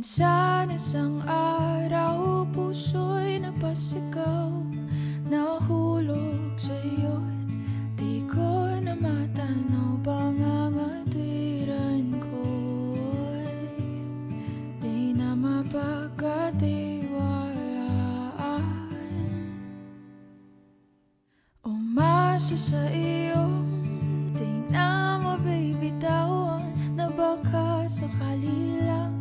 Minsan isang araw, puso'y napasigaw, nahulog sa'yo't di ko na matanaw. Pangangatwiran ko'y di na mapagkatiwalaan. Umasa sa iyong di na mabibitawan, na baka sakali lang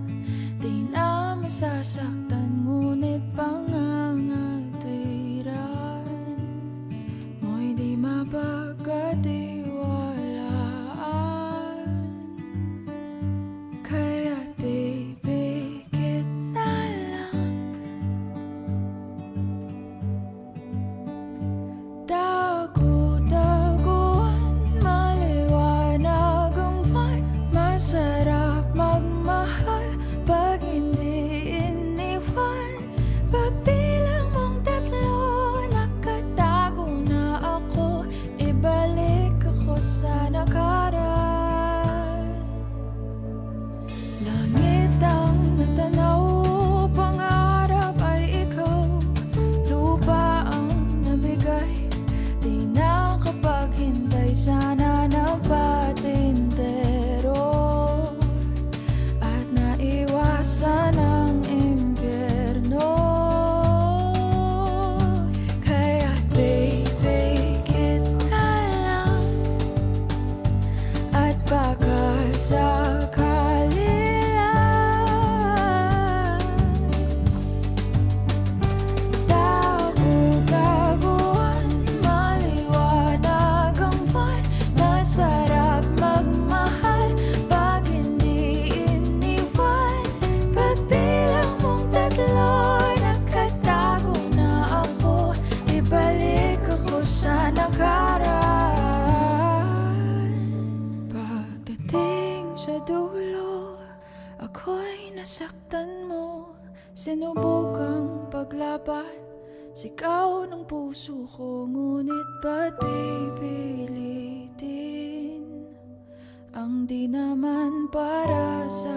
di na masasaktan. Ngunit pangangatwiran mo'y di mapagkatiwalaan. Kaya't pipikit na lang, dagu-daguan, maliwanag ang buwan. Masarap magmahal pag hindi iniwan. Pagbilang mong tatlo, nakatago na ako. Ibalik ako sa nakaraan. Langit ang natanaw, pangarap ay ikaw. Lupa ang namigay, di nakapaghintay. Sana nagpatintero at naiwasan ang impyerno. Kaya't pipikit na lang, at baka sakali lang. Dagu-daguan, maliwanag ang buwan. Masarap magmahal pag hindi iniwan. Pagbilang mong tatlo, nakatago na ako. Ibalik ako sa nakaraan. Pagdating sa dulo, ako'y nasaktan mo. Sinubukang paglaban, sigaw ng puso ko. Ngunit ba't pipilitin ang di naman para sa